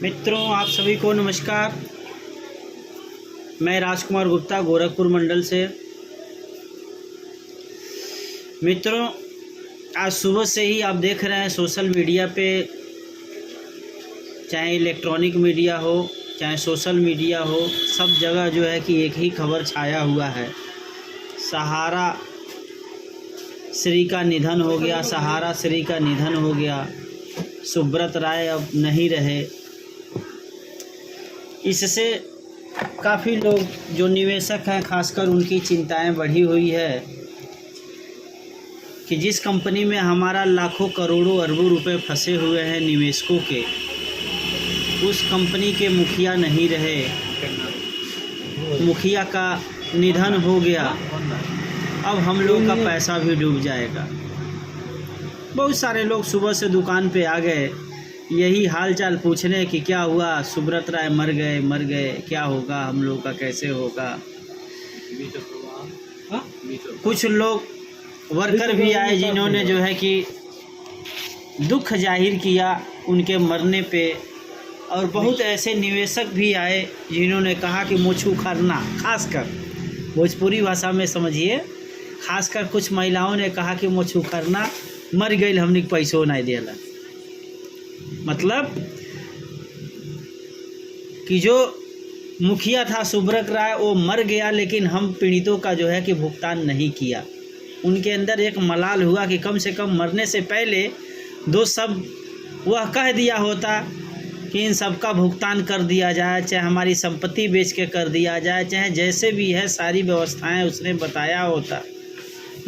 मित्रों, आप सभी को नमस्कार। मैं राजकुमार गुप्ता गोरखपुर मंडल से। मित्रों, आज सुबह से ही आप देख रहे हैं सोशल मीडिया पे, चाहे इलेक्ट्रॉनिक मीडिया हो चाहे सोशल मीडिया हो, सब जगह जो है कि एक ही खबर छाया हुआ है। सहारा श्री का निधन हो गया, सहारा श्री का निधन हो गया। सुब्रत राय अब नहीं रहे। इससे काफ़ी लोग जो निवेशक हैं, खासकर उनकी चिंताएं बढ़ी हुई है कि जिस कंपनी में हमारा लाखों करोड़ों अरबों रुपए फंसे हुए हैं निवेशकों के, उस कंपनी के मुखिया नहीं रहे, मुखिया का निधन हो गया। अब हम लोग का पैसा भी डूब जाएगा। बहुत सारे लोग सुबह से दुकान पे आ गए यही हाल चाल पूछने कि क्या हुआ, सुब्रत राय मर गए, क्या होगा, हम लोग का कैसे होगा। कुछ लोग वर्कर भी आए जिन्होंने जो है कि दुख जाहिर किया उनके मरने पे, और बहुत ऐसे निवेशक भी आए जिन्होंने कहा कि मुँह उखाड़ना, खासकर भोजपुरी भाषा में समझिए, खासकर कुछ महिलाओं ने कहा कि मुँह उखाड़ना, मर गई, हमने पैसों नहीं दिला। मतलब कि जो मुखिया था सुब्रत राय वो मर गया, लेकिन हम पीड़ितों का जो है कि भुगतान नहीं किया। उनके अंदर एक मलाल हुआ कि कम से कम मरने से पहले दो शब्द वह कह दिया होता कि इन सब का भुगतान कर दिया जाए, चाहे हमारी संपत्ति बेच के कर दिया जाए, चाहे जैसे भी है, सारी व्यवस्थाएं उसने बताया होता।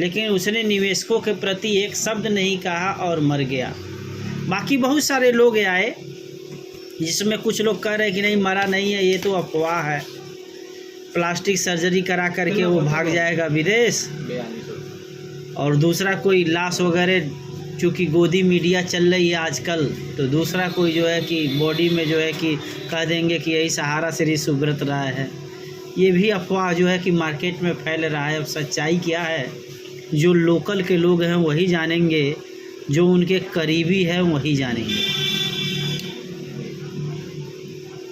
लेकिन उसने निवेशकों के प्रति एक शब्द नहीं कहा और मर गया। बाकी बहुत सारे लोग आए जिसमें कुछ लोग कह रहे हैं कि नहीं, मरा नहीं है, ये तो अफवाह है, प्लास्टिक सर्जरी करा करके वो भाग जाएगा विदेश। और दूसरा कोई लाश वगैरह, चूँकि गोदी मीडिया चल रही है आजकल, तो दूसरा कोई जो है कि बॉडी में जो है कि कह देंगे कि यही सहारा श्री सुब्रत राय है। ये भी अफवाह जो है कि मार्केट में फैल रहा है। अब सच्चाई क्या है, जो लोकल के लोग हैं वही जानेंगे, जो उनके करीबी है वही जानेंगे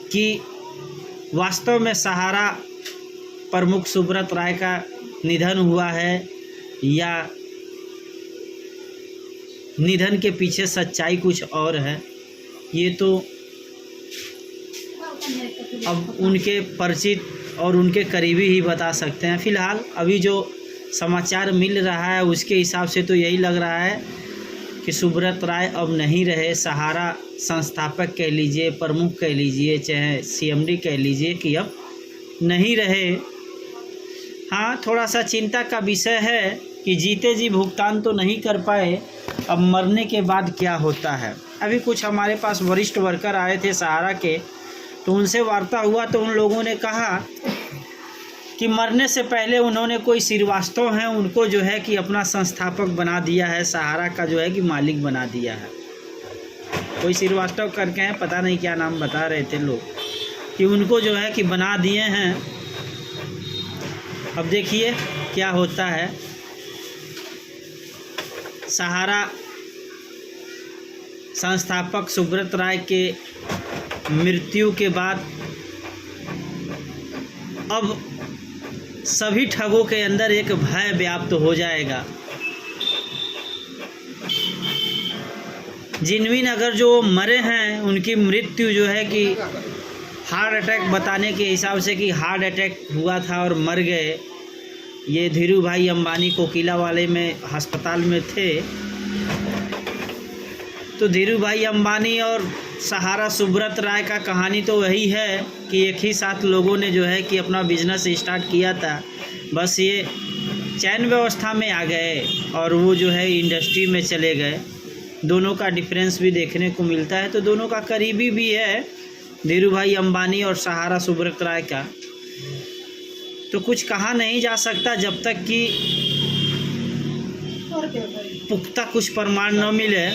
कि वास्तव में सहारा प्रमुख सुब्रत राय का निधन हुआ है या निधन के पीछे सच्चाई कुछ और है। ये तो अब उनके परिचित और उनके करीबी ही बता सकते हैं। फ़िलहाल अभी जो समाचार मिल रहा है उसके हिसाब से तो यही लग रहा है कि सुब्रत राय अब नहीं रहे। सहारा संस्थापक कह लीजिए, प्रमुख कह लीजिए, चाहे सीएमडी कह लीजिए, कि अब नहीं रहे। हाँ, थोड़ा सा चिंता का विषय है कि जीते जी भुगतान तो नहीं कर पाए, अब मरने के बाद क्या होता है। अभी कुछ हमारे पास वरिष्ठ वर्कर आए थे सहारा के, तो उनसे वार्ता हुआ तो उन लोगों ने कहा कि मरने से पहले उन्होंने कोई श्रीवास्तव हैं उनको जो है कि अपना संस्थापक बना दिया है, सहारा का जो है कि मालिक बना दिया है। कोई श्रीवास्तव करके हैं, पता नहीं क्या नाम बता रहे थे लोग, कि उनको जो है कि बना दिए हैं। अब देखिए क्या होता है। सहारा संस्थापक सुब्रत राय के मृत्यु के बाद अब सभी ठगों के अंदर एक भय व्याप्त हो जाएगा। जिनविन अगर जो मरे हैं उनकी मृत्यु जो है कि हार्ट अटैक बताने के हिसाब से कि हार्ट अटैक हुआ था और मर गए। ये धीरू भाई अंबानी कोकिला वाले में अस्पताल में थे, तो धीरू भाई अंबानी और सहारा सुब्रत राय का कहानी तो वही है कि एक ही साथ लोगों ने जो है कि अपना बिजनेस स्टार्ट किया था। बस ये चैन व्यवस्था में आ गए और वो जो है इंडस्ट्री में चले गए। दोनों का डिफरेंस भी देखने को मिलता है, तो दोनों का करीबी भी है, धीरू भाई अंबानी और सहारा सुब्रत राय का। तो कुछ कहा नहीं जा सकता जब तक कि पुख्ता कुछ प्रमाण न मिले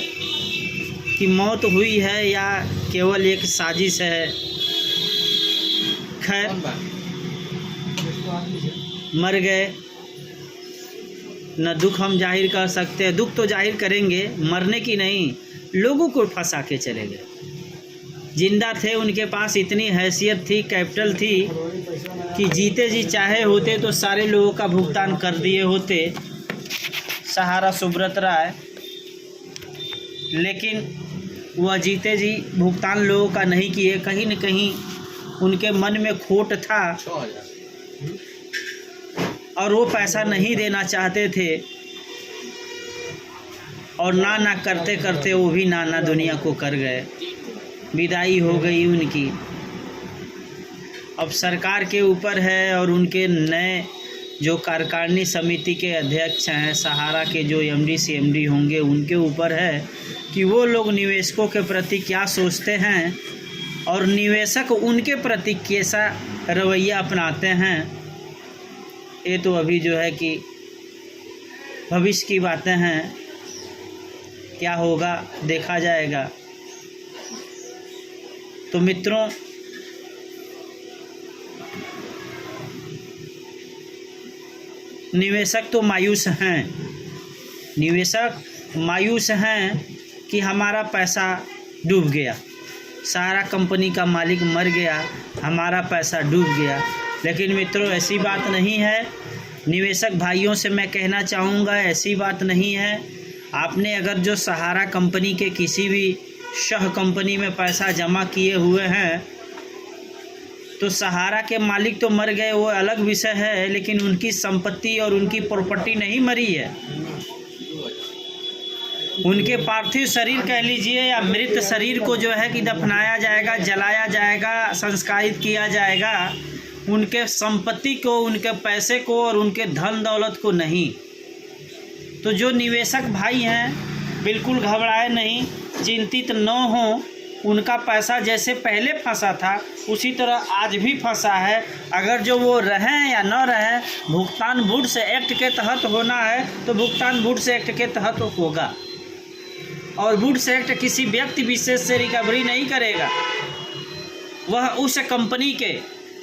कि मौत हुई है या केवल एक साजिश है। खैर, मर गए, न दुख हम जाहिर कर सकते हैं। दुख तो जाहिर करेंगे, मरने की नहीं, लोगों को फंसा के चले गए। जिंदा थे उनके पास इतनी हैसियत थी, कैपिटल थी कि जीते जी चाहे होते तो सारे लोगों का भुगतान कर दिए होते, सहारा सुब्रत राय। लेकिन वह जीते जी भुगतान लोगों का नहीं किए। कहीं न कहीं उनके मन में खोट था और वो पैसा नहीं देना चाहते थे, और ना करते करते वो भी ना दुनिया को कर गए, विदाई हो गई उनकी। अब सरकार के ऊपर है और उनके नए जो कार्यकारिणी समिति के अध्यक्ष हैं, सहारा के जो एमडी सीएमडी होंगे, उनके ऊपर है कि वो लोग निवेशकों के प्रति क्या सोचते हैं और निवेशक उनके प्रति कैसा रवैया अपनाते हैं। ये तो अभी जो है कि भविष्य की बातें हैं, क्या होगा देखा जाएगा। तो मित्रों, निवेशक तो मायूस हैं, निवेशक मायूस हैं कि हमारा पैसा डूब गया, सारा कंपनी का मालिक मर गया, हमारा पैसा डूब गया। लेकिन मित्रों, ऐसी बात नहीं है। निवेशक भाइयों से मैं कहना चाहूँगा, ऐसी बात नहीं है। आपने अगर जो सहारा कंपनी के किसी भी शह कंपनी में पैसा जमा किए हुए हैं तो सहारा के मालिक तो मर गए, वो अलग विषय है, लेकिन उनकी संपत्ति और उनकी प्रॉपर्टी नहीं मरी है। उनके पार्थिव शरीर कह लीजिए या मृत शरीर को जो है कि दफनाया जाएगा, जलाया जाएगा, संस्कारित किया जाएगा, उनके संपत्ति को, उनके पैसे को और उनके धन दौलत को नहीं। तो जो निवेशक भाई हैं बिल्कुल घबराए नहीं, चिंतित न हो। उनका पैसा जैसे पहले फंसा था उसी तरह आज भी फंसा है। अगर जो वो रहें या न रहें, भुगतान वुड्स एक्ट के तहत होना है तो भुगतान वुड्स एक्ट के तहत होगा, और वुड्स एक्ट किसी व्यक्ति विशेष से रिकवरी नहीं करेगा। वह उस कंपनी के,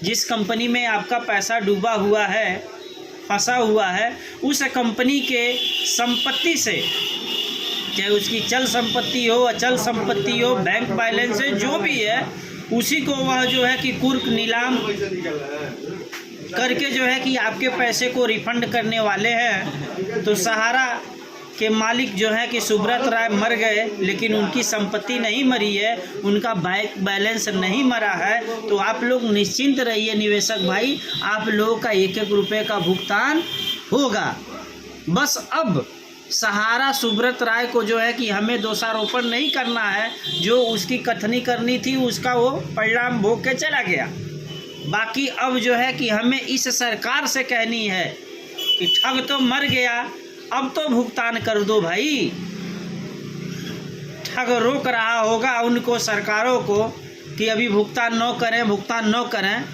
जिस कंपनी में आपका पैसा डूबा हुआ है, फंसा हुआ है, उस कंपनी के संपत्ति से, चाहे उसकी चल संपत्ति हो, अचल संपत्ति हो, बैंक बैलेंस है, जो भी है, उसी को वह जो है कि कुर्क नीलाम करके जो है कि आपके पैसे को रिफंड करने वाले हैं। तो सहारा के मालिक जो है कि सुब्रत राय मर गए, लेकिन उनकी संपत्ति नहीं मरी है, उनका बैंक बैलेंस नहीं मरा है। तो आप लोग निश्चिंत रहिए निवेशक भाई, आप लोगों का एक एक रुपये का भुगतान होगा। बस अब सहारा सुब्रत राय को जो है कि हमें दोषारोपण नहीं करना है, जो उसकी कथनी करनी थी उसका वो परिणाम भोग के चला गया। बाकी अब जो है कि हमें इस सरकार से कहनी है कि ठग तो मर गया, अब तो भुगतान कर दो भाई। ठग रोक रहा होगा उनको, सरकारों को, कि अभी भुगतान न करें।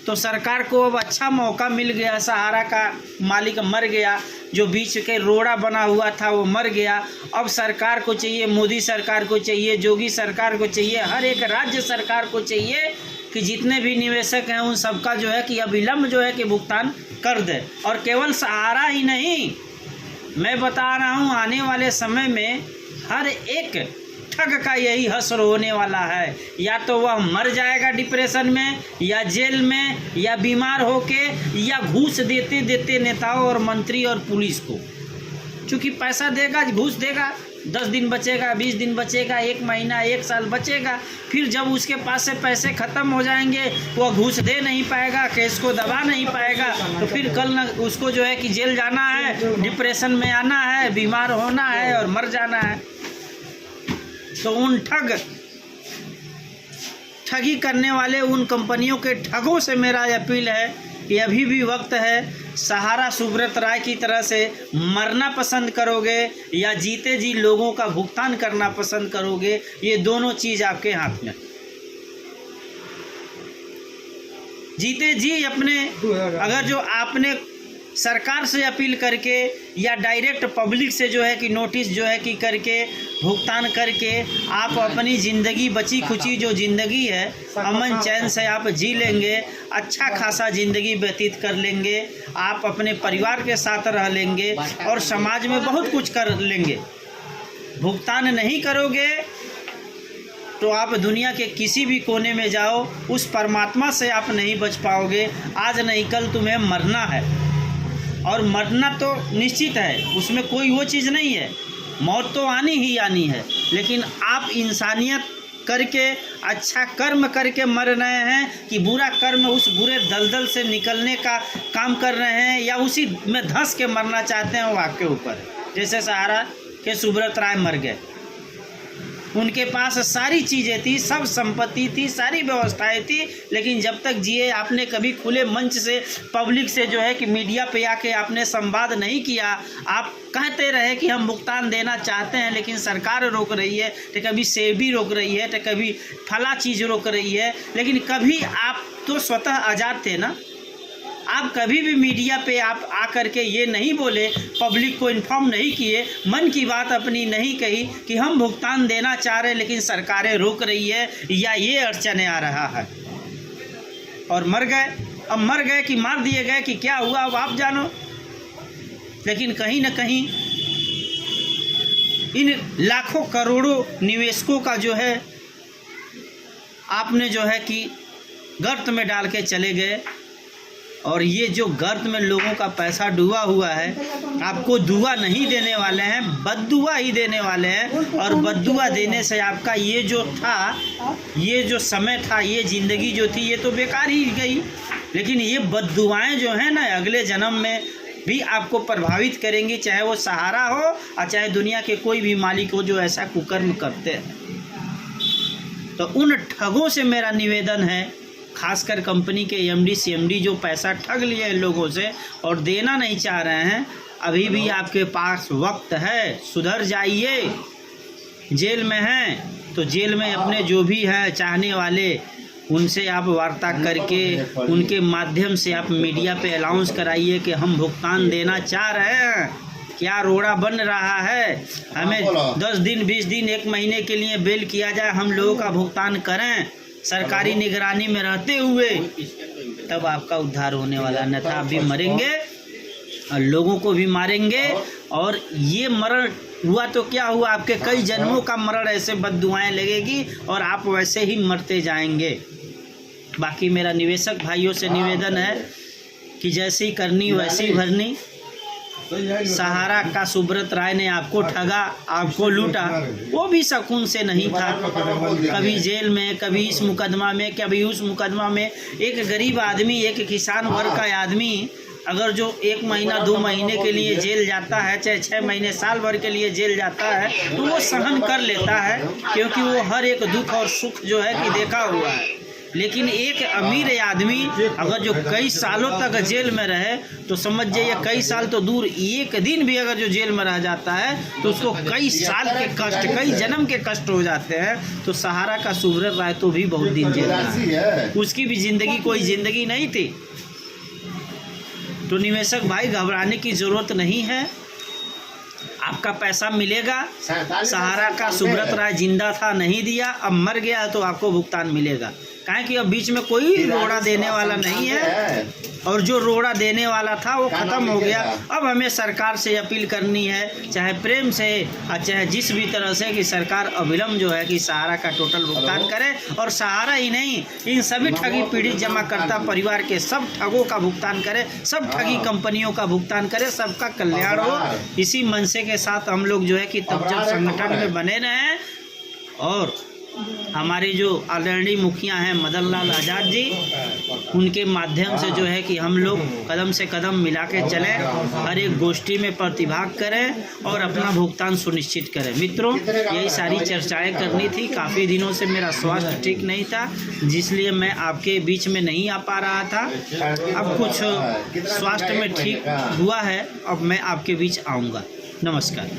तो सरकार को अब अच्छा मौका मिल गया। सहारा का मालिक मर गया, जो बीच के रोड़ा बना हुआ था वो मर गया। अब सरकार को चाहिए, मोदी सरकार को चाहिए, योगी सरकार को चाहिए, हर एक राज्य सरकार को चाहिए कि जितने भी निवेशक हैं उन सबका जो है कि अविलंब जो है कि भुगतान कर दे। और केवल सहारा ही नहीं, मैं बता रहा हूँ आने वाले समय में हर एक ठग का यही हश्र होने वाला है। या तो वह मर जाएगा डिप्रेशन में, या जेल में, या बीमार होके, या घूस देते देते नेताओं और मंत्री और पुलिस को। चूँकि पैसा देगा, घूस देगा, 10 दिन बचेगा, 20 दिन बचेगा, 1 महीना, 1 साल बचेगा। फिर जब उसके पास से पैसे ख़त्म हो जाएंगे, वह घूस दे नहीं पाएगा, केस को दबा नहीं पाएगा, तो फिर कल न उसको जो है कि जेल जाना है, डिप्रेशन में आना है, बीमार होना है और मर जाना है। तो उन ठगी करने वाले उन कंपनियों के ठगों से मेरा अपील है कि अभी भी वक्त है। सहारा सुब्रत राय की तरह से मरना पसंद करोगे या जीते जी लोगों का भुगतान करना पसंद करोगे, ये दोनों चीज़ आपके हाथ में। जीते जी अपने, अगर जो आपने सरकार से अपील करके या डायरेक्ट पब्लिक से जो है कि नोटिस जो है कि करके भुगतान करके आप अपनी ज़िंदगी, बची खुची जो ज़िंदगी है, अमन चैन से आप जी लेंगे, अच्छा खासा ज़िंदगी व्यतीत कर लेंगे, आप अपने परिवार के साथ रह लेंगे और समाज में बहुत कुछ कर लेंगे। भुगतान नहीं करोगे तो आप दुनिया के किसी भी कोने में जाओ, उस परमात्मा से आप नहीं बच पाओगे। आज नहीं कल तुम्हें मरना है, और मरना तो निश्चित है, उसमें कोई वो चीज़ नहीं है, मौत तो आनी ही आनी है। लेकिन आप इंसानियत करके, अच्छा कर्म करके मर रहे हैं कि बुरा कर्म, उस बुरे दलदल से निकलने का काम कर रहे हैं, या उसी में धंस के मरना चाहते हैं, वो आपके ऊपर है। जैसे सहारा के सुब्रत राय मर गए, उनके पास सारी चीज़ें थी, सब संपत्ति थी, सारी व्यवस्थाएं थी, लेकिन जब तक जिए आपने कभी खुले मंच से, पब्लिक से जो है कि मीडिया पे आके आपने संवाद नहीं किया। आप कहते रहे कि हम भुगतान देना चाहते हैं, लेकिन सरकार रोक रही है, तो कभी सेबी रोक रही है, तो कभी फला चीज़ रोक रही है, लेकिन कभी आप तो स्वतः आज़ाद थे ना। आप कभी भी मीडिया पे आप आकर के ये नहीं बोले, पब्लिक को इन्फॉर्म नहीं किए, मन की बात अपनी नहीं कही कि हम भुगतान देना चाह रहे हैं लेकिन सरकारें रोक रही है या ये अड़चने आ रहा है, और मर गए। अब मर गए कि मार दिए गए कि क्या हुआ, अब आप जानो। लेकिन कहीं ना कहीं इन लाखों करोड़ों निवेशकों का जो है आपने जो है कि गर्त में डाल के चले गए, और ये जो गर्त में लोगों का पैसा डूबा हुआ है, आपको दुआ नहीं देने वाले हैं, बद्दुआ ही देने वाले हैं। और बद्दुआ देने से आपका ये जो था, ये जो समय था, ये ज़िंदगी जो थी, ये तो बेकार ही गई। लेकिन ये बद्दुआएं जो हैं ना, अगले जन्म में भी आपको प्रभावित करेंगी, चाहे वो सहारा हो और चाहे दुनिया के कोई भी मालिक हो जो ऐसा कुकर्म करते हैं। तो उन ठगों से मेरा निवेदन है, खासकर कंपनी के एमडी सीएमडी जो पैसा ठग लिए हैं लोगों से और देना नहीं चाह रहे हैं, अभी भी आपके पास वक्त है, सुधर जाइए। जेल में हैं तो जेल में अपने जो भी हैं चाहने वाले, उनसे आप वार्ता करके, उनके माध्यम से आप मीडिया पे अनाउंस कराइए कि हम भुगतान देना चाह रहे हैं। क्या रोड़ा बन रहा है, हमें 10 दिन 20 दिन 1 महीने के लिए बेल किया जाए, हम लोगों का भुगतान करें सरकारी निगरानी में रहते हुए, तब आपका उद्धार होने वाला। अन्यथा आप भी मरेंगे और लोगों को भी मारेंगे, और ये मरण हुआ तो क्या हुआ, आपके कई जन्मों का मरण ऐसे बद्दुआएं लगेगी और आप वैसे ही मरते जाएंगे। बाकी मेरा निवेशक भाइयों से निवेदन है कि जैसी करनी वैसी भरनी। सहारा का सुब्रत राय ने आपको ठगा, आपको लूटा, वो भी सुकून से नहीं था। कभी जेल में, कभी इस मुकदमा में, कभी उस मुकदमा में। एक गरीब आदमी, एक किसान वर्ग का आदमी अगर जो 1 महीना 2 महीने के लिए जेल जाता है, चाहे 6 महीने साल भर के लिए जेल जाता है, तो वो सहन कर लेता है, क्योंकि वो हर एक दुख और सुख जो है कि देखा हुआ है। लेकिन एक अमीर आदमी अगर जो कई सालों तक जेल में रहे, तो समझ जाइए कई साल तो दूर, 1 दिन भी अगर जो जेल में रह जाता है तो उसको कई साल के कष्ट, कई जन्म के कष्ट हो जाते हैं। तो सहारा का सुब्रत राय तो भी बहुत दिन जेल रहा, उसकी भी ज़िंदगी कोई ज़िंदगी नहीं थी। तो निवेशक भाई, घबराने की ज़रूरत नहीं है, आपका पैसा मिलेगा। सहारा का सुब्रत राय जिंदा था, नहीं दिया, अब मर गया तो आपको भुगतान मिलेगा। काहे कि अब बीच में कोई रोड़ा देने वाला नहीं है, और जो रोड़ा देने वाला था वो ख़त्म हो गया। अब हमें सरकार से अपील करनी है, चाहे प्रेम से और चाहे जिस भी तरह से, कि सरकार अविलंब जो है कि सहारा का टोटल भुगतान करे। और सहारा ही नहीं, इन सभी ठगी पीड़ित जमाकर्ता परिवार के सब ठगों का भुगतान करे, सब ठगी कंपनियों का भुगतान करे, सबका कल्याण हो। इसी मनसे के साथ हम लोग जो है कि तबजब संगठन में बने रहें। और हमारे जो आदरणीय मुखिया हैं मदन लाल आज़ाद जी, उनके माध्यम से जो है कि हम लोग कदम से कदम मिला के चलें, हर एक गोष्ठी में प्रतिभाग करें और अपना भुगतान सुनिश्चित करें। मित्रों, यही सारी चर्चाएं करनी थी। काफ़ी दिनों से मेरा स्वास्थ्य ठीक नहीं था, जिसलिए मैं आपके बीच में नहीं आ पा रहा था। अब कुछ स्वास्थ्य में ठीक हुआ है, अब मैं आपके बीच आऊँगा। नमस्कार।